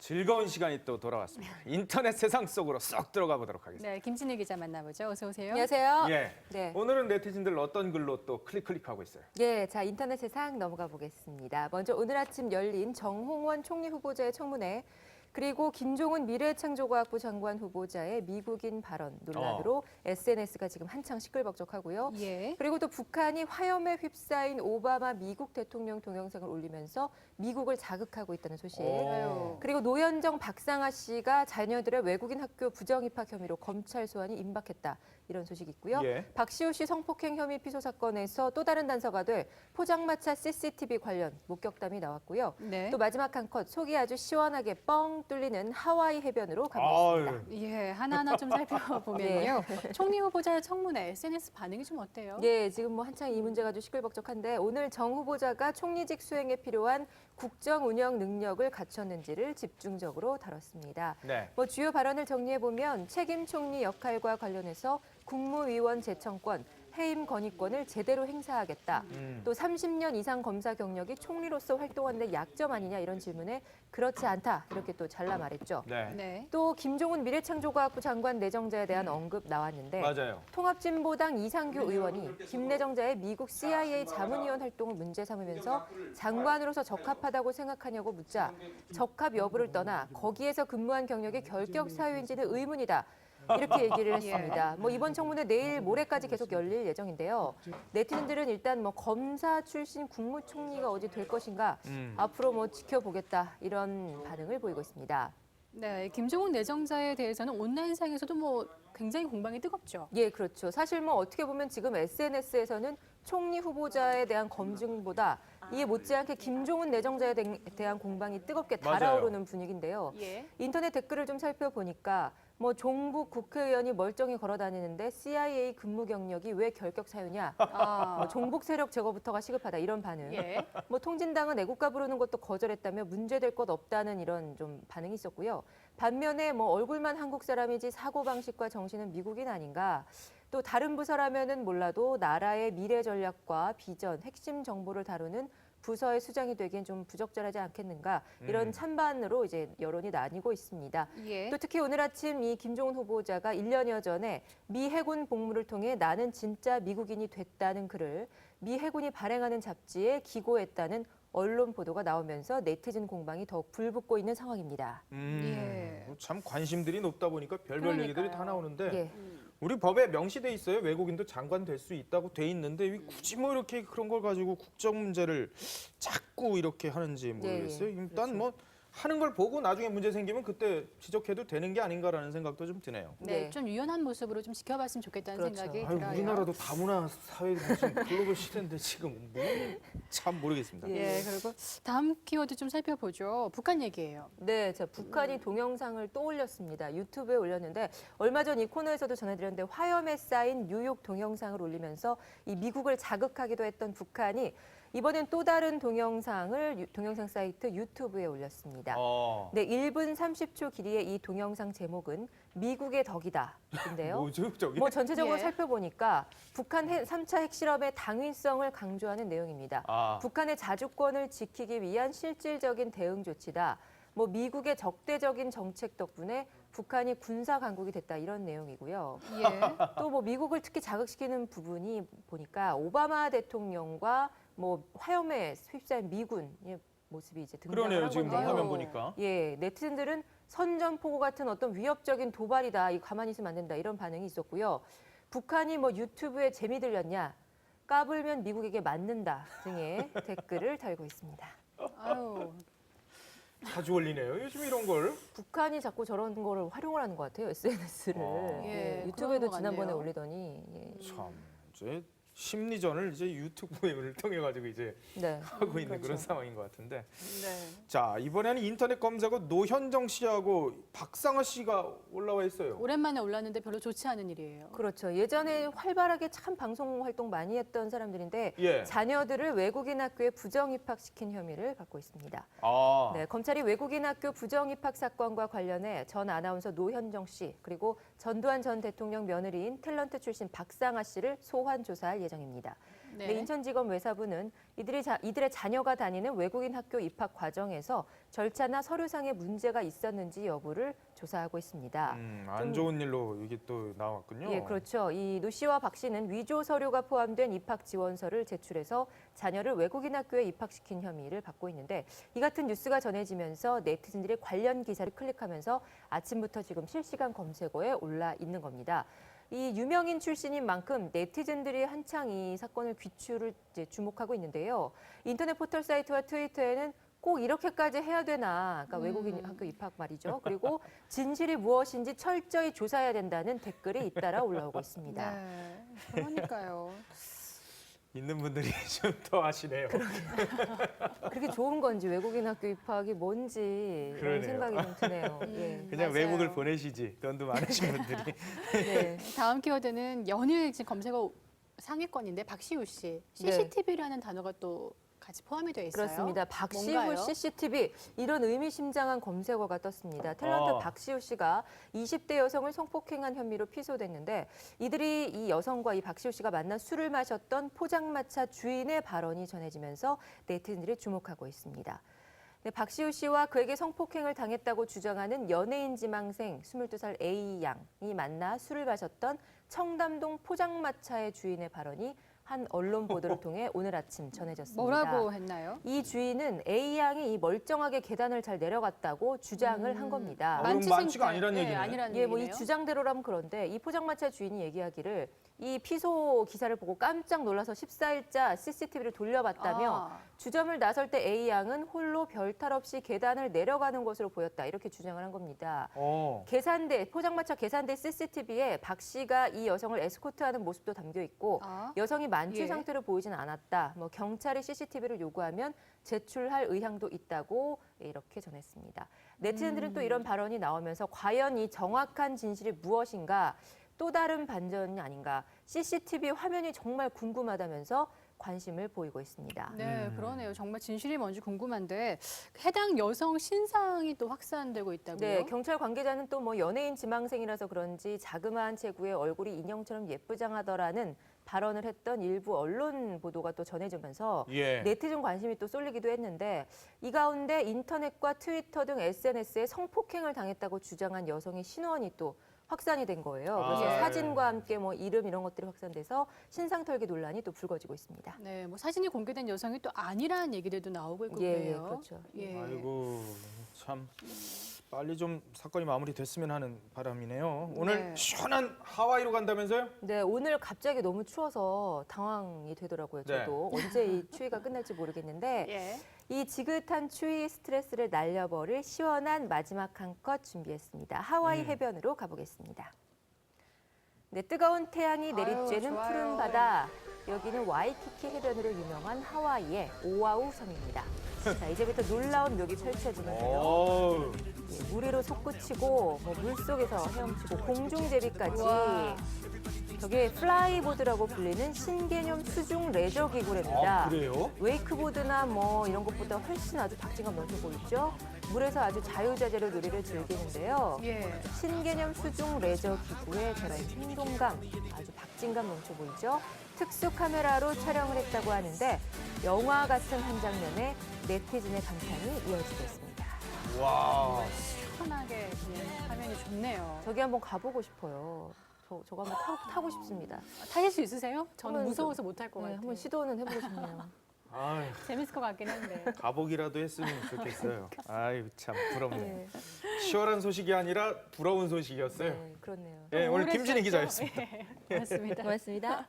즐거운 시간이 또 돌아왔습니다. 인터넷 세상 속으로 쏙 들어가 보도록 하겠습니다. 네, 김진희 기자 만나보죠. 어서 오세요. 안녕하세요. 예. 네. 오늘은 네티즌들 어떤 글로 또 클릭하고 있어요? 예, 자 인터넷 세상 넘어가 보겠습니다. 먼저 오늘 아침 열린 정홍원 총리 후보자의 청문회, 그리고 김종은 미래창조과학부 장관 후보자의 미국인 발언 논란으로 SNS가 지금 한창 시끌벅적하고요. 예. 그리고 또 북한이 화염에 휩싸인 오바마 미국 대통령 동영상을 올리면서 미국을 자극하고 있다는 소식. 그리고 노현정 박상아 씨가 자녀들의 외국인 학교 부정입학 혐의로 검찰 소환이 임박했다. 이런 소식이 있고요. 예. 박시우 씨 성폭행 혐의 피소 사건에서 또 다른 단서가 될 포장마차 CCTV 관련 목격담이 나왔고요. 네. 또 마지막 한 컷, 속이 아주 시원하게 뻥 뚫리는 하와이 해변으로 가보겠습니다. 예, 하나하나 좀 살펴보면요. 총리 후보자의 청문회, SNS 반응이 좀 어때요? 예, 지금 뭐 한창 이 문제가 아주 시끌벅적한데 오늘 정 후보자가 총리직 수행에 필요한 국정 운영 능력을 갖췄는지를 집중적으로 다뤘습니다. 네. 뭐 주요 발언을 정리해 보면 책임 총리 역할과 관련해서 국무위원 제청권, 해임 건의권을 제대로 행사하겠다. 또 30년 이상 검사 경력이 총리로서 활동하는데 약점 아니냐 이런 질문에 그렇지 않다 이렇게 또 잘라 말했죠. 네. 네. 또 김종은 미래창조과학부 장관 내정자에 대한 언급 나왔는데 맞아요. 통합진보당 이상규 의원이 김 내정자의 미국 CIA 자문위원 활동을 문제 삼으면서 장관으로서 적합하다고 생각하냐고 묻자 적합 여부를 떠나 거기에서 근무한 경력이 결격 사유인지는 의문이다. 이렇게 얘기를 했습니다. 뭐 이번 청문회 내일 모레까지 계속 열릴 예정인데요. 네티즌들은 일단 뭐 검사 출신 국무총리가 어디 될 것인가 앞으로 뭐 지켜보겠다 이런 반응을 보이고 있습니다. 네, 김종훈 내정자에 대해서는 온라인상에서도 뭐 굉장히 공방이 뜨겁죠. 예, 그렇죠. 사실 뭐 어떻게 보면 지금 SNS에서는 총리 후보자에 대한 검증보다 이에 못지않게 김종은 내정자에 대한 공방이 뜨겁게 달아오르는 분위기인데요. 예. 인터넷 댓글을 좀 살펴보니까 뭐 종북 국회의원이 멀쩡히 걸어다니는데 CIA 근무 경력이 왜 결격 사유냐? 뭐 종북 세력 제거부터가 시급하다 이런 반응. 예. 뭐 통진당은 애국가 부르는 것도 거절했다며 문제될 것 없다는 이런 좀 반응이 있었고요. 반면에 뭐 얼굴만 한국 사람이지 사고방식과 정신은 미국인 아닌가. 또 다른 부서라면은 몰라도 나라의 미래 전략과 비전, 핵심 정보를 다루는 부서의 수장이 되기엔 좀 부적절하지 않겠는가 이런 찬반으로 이제 여론이 나뉘고 있습니다. 예. 또 특히 오늘 아침 이 김종은 후보자가 1년여 전에 미 해군 복무를 통해 나는 진짜 미국인이 됐다는 글을 미 해군이 발행하는 잡지에 기고했다는 언론 보도가 나오면서 네티즌 공방이 더욱 불붙고 있는 상황입니다. 예. 참 관심들이 높다 보니까 별별 얘기들이 다 나오는데 예. 우리 법에 명시돼 있어요. 외국인도 장관 될 수 있다고 돼 있는데 왜 굳이 뭐 이렇게 그런 걸 가지고 국정 문제를 자꾸 이렇게 하는지 모르겠어요. 예, 예. 일단 뭐 하는 걸 보고 나중에 문제 생기면 그때 지적해도 되는 게 아닌가라는 생각도 좀 드네요. 네, 네. 좀 유연한 모습으로 좀 지켜봤으면 좋겠다는 그렇죠. 생각이 아유, 들어요. 우리나라도 다문화 사회 무슨 글로벌 시대인데 지금 뭐 참 모르겠습니다. 예, 그리고 다음 키워드 좀 살펴보죠. 북한 얘기예요. 네, 자, 북한이 동영상을 또 올렸습니다. 유튜브에 올렸는데 얼마 전 이 코너에서도 전해드렸는데 화염에 쌓인 뉴욕 동영상을 올리면서 이 미국을 자극하기도 했던 북한이 이번엔 또 다른 동영상을 동영상 사이트 유튜브에 올렸습니다. 네, 1분 30초 길이의 이 동영상 제목은 미국의 덕이다. 인데요. 뭐죠, 저게? 뭐 전체적으로 예. 살펴보니까 북한 3차 핵실험의 당위성을 강조하는 내용입니다. 북한의 자주권을 지키기 위한 실질적인 대응 조치다. 뭐 미국의 적대적인 정책 덕분에 북한이 군사 강국이 됐다 이런 내용이고요. 예. 또 뭐 미국을 특히 자극시키는 부분이 보니까 오바마 대통령과 뭐 화염에 휩싸인 미군의 모습이 이제 등장을 그러네요. 한 지금 건데요. 화면 보니까. 예, 네티즌들은 선전포고 같은 어떤 위협적인 도발이다. 이 가만히 있으면 안 된다. 이런 반응이 있었고요. 북한이 뭐 유튜브에 재미 들렸냐? 까불면 미국에게 맞는다 등의 댓글을 달고 있습니다. 아유. 자주 올리네요. 요즘 이런 걸. 북한이 자꾸 저런 거를 활용을 하는 것 같아요. SNS를. 예, 유튜브에도 그런 것 지난번에 같네요. 올리더니. 예. 참 이제 심리전을 이제 유튜브를 통해 가지고 이제 네. 하고 있는 그렇죠. 그런 상황인 것 같은데. 네. 자, 이번에는 인터넷 검색어 노현정 씨하고 박상아 씨가 올라와 있어요. 오랜만에 올랐는데 별로 좋지 않은 일이에요. 그렇죠. 예전에 활발하게 참 방송 활동 많이 했던 사람들인데 예. 자녀들을 외국인 학교에 부정 입학시킨 혐의를 받고 있습니다. 아. 네, 검찰이 외국인 학교 부정 입학 사건과 관련해 전 아나운서 노현정 씨 그리고 전두환 전 대통령 며느리인 탤런트 출신 박상아 씨를 소환 조사할 예정입니다. 네. 네, 인천지검 외사부는 이들의 자녀가 다니는 외국인 학교 입학 과정에서 절차나 서류상의 문제가 있었는지 여부를 조사하고 있습니다. 안 좋은 일로 이게 또 나왔군요. 예, 그렇죠. 이 노 씨와 박 씨는 위조 서류가 포함된 입학 지원서를 제출해서 자녀를 외국인 학교에 입학시킨 혐의를 받고 있는데 이 같은 뉴스가 전해지면서 네티즌들이 관련 기사를 클릭하면서 아침부터 지금 실시간 검색어에 올라 있는 겁니다. 이 유명인 출신인 만큼 네티즌들이 한창 이 사건을 귀추를 이제 주목하고 있는데요. 인터넷 포털 사이트와 트위터에는 꼭 이렇게까지 해야 되나, 그러니까 외국인 학교 입학 말이죠. 그리고 진실이 무엇인지 철저히 조사해야 된다는 댓글이 잇따라 올라오고 있습니다. 네, 그러니까요. 있는 분들이 좀 더 하시네요. 그렇게 좋은 건지 외국인 학교 입학이 뭔지 이런 그러네요. 생각이 좀 드네요. 예. 그냥 맞아요. 외국을 보내시지. 돈도 많으신 분들이. 네. 다음 키워드는 연일 지금 검색어 상위권인데 박시우 씨 CCTV라는 단어가 또 같이 포함이 되어 있어요. 그렇습니다. 박시우 뭔가요? CCTV 이런 의미심장한 검색어가 떴습니다. 탤런트 박시우 씨가 20대 여성을 성폭행한 혐의로 피소됐는데 이들이 이 여성과 이 박시우 씨가 만나 술을 마셨던 포장마차 주인의 발언이 전해지면서 네티즌들이 주목하고 있습니다. 네, 박시우 씨와 그에게 성폭행을 당했다고 주장하는 연예인 지망생 22살 A 양이 만나 술을 마셨던 청담동 포장마차의 주인의 발언이 한 언론 보도를 통해 오늘 아침 전해졌습니다. 뭐라고 했나요? 이 주인은 A 양이 이 멀쩡하게 계단을 잘 내려갔다고 주장을 한 겁니다. 만- 만취가 아니란 네, 얘기네. 아니라는 예, 뭐 이 얘기네요. 주장대로라면 그런데 이 포장마차 주인이 얘기하기를 이 피소 기사를 보고 깜짝 놀라서 14일자 CCTV를 돌려봤다며 아, 주점을 나설 때 A 양은 홀로 별탈 없이 계단을 내려가는 것으로 보였다. 이렇게 주장을 한 겁니다. 계산대, 포장마차 계산대 CCTV에 박 씨가 이 여성을 에스코트하는 모습도 담겨 있고 아. 여성이 만취 예. 상태로 보이진 않았다. 뭐 경찰이 CCTV를 요구하면 제출할 의향도 있다고 이렇게 전했습니다. 네티즌들은 또 이런 발언이 나오면서 과연 이 정확한 진실이 무엇인가 또 다른 반전이 아닌가 CCTV 화면이 정말 궁금하다면서 관심을 보이고 있습니다. 네, 그러네요. 정말 진실이 뭔지 궁금한데 해당 여성 신상이 또 확산되고 있다고요? 네, 경찰 관계자는 또 뭐 연예인 지망생이라서 그런지 자그마한 체구에 얼굴이 인형처럼 예쁘장하더라는 발언을 했던 일부 언론 보도가 또 전해지면서 예. 네티즌 관심이 또 쏠리기도 했는데 이 가운데 인터넷과 트위터 등 SNS에 성폭행을 당했다고 주장한 여성의 신원이 또 확산이 된 거예요. 그래서 아, 예. 사진과 함께 뭐 이름 이런 것들이 확산돼서 신상 털기 논란이 또 불거지고 있습니다. 네, 뭐 사진이 공개된 여성이 또 아니라는 얘기들도 나오고 있고 예, 그래요. 그렇죠. 예. 아이고 참 빨리 좀 사건이 마무리됐으면 하는 바람이네요. 오늘 네. 시원한 하와이로 간다면서요? 네, 오늘 갑자기 너무 추워서 당황이 되더라고요. 저도 언제 이 추위가 끝날지 모르겠는데 예. 이 지긋한 추위 스트레스를 날려버릴 시원한 마지막 한 컷 준비했습니다. 하와이 해변으로 가보겠습니다. 네, 뜨거운 태양이 내리쬐는 좋아요. 푸른 바다. 여기는 와이키키 해변으로 유명한 하와이의 오아우 섬입니다. 자, 이제부터 놀라운 묘기 펼쳐지는데요. 오. 예, 물 위로 솟구치고 뭐 물속에서 헤엄치고 공중제비까지 우와. 저게 플라이보드라고 불리는 신개념 수중 레저 기구랍니다. 아, 그래요? 웨이크보드나 뭐 이런 것보다 훨씬 아주 박진감 넘쳐 보이죠? 물에서 아주 자유자재로 놀이를 즐기는데요. 예. 신개념 수중 레저 기구의 저런 생동감, 아주 박진감 넘쳐 보이죠? 특수 카메라로 촬영을 했다고 하는데 영화 같은 한 장면에 네티즌의 감탄이 이어지고 있습니다. 와. 시원하게 그냥 화면이 좋네요. 저기 한번 가보고 싶어요. 저거 한번 타고 싶습니다. 타실 수 있으세요? 저는 한번 무서워서 못 탈 것 네, 같아요. 한번 시도는 해보고 싶네요. 아유, 재밌을 것 같긴 한데. 가보기라도 했으면 좋겠어요. 아유 참 부럽네. 네, 시원한 소식이 아니라 부러운 소식이었어요. 네, 그렇네요. 예, 오늘 우울해지셨죠? 김진희 기자였습니다. 예, 고맙습니다. 고맙습니다.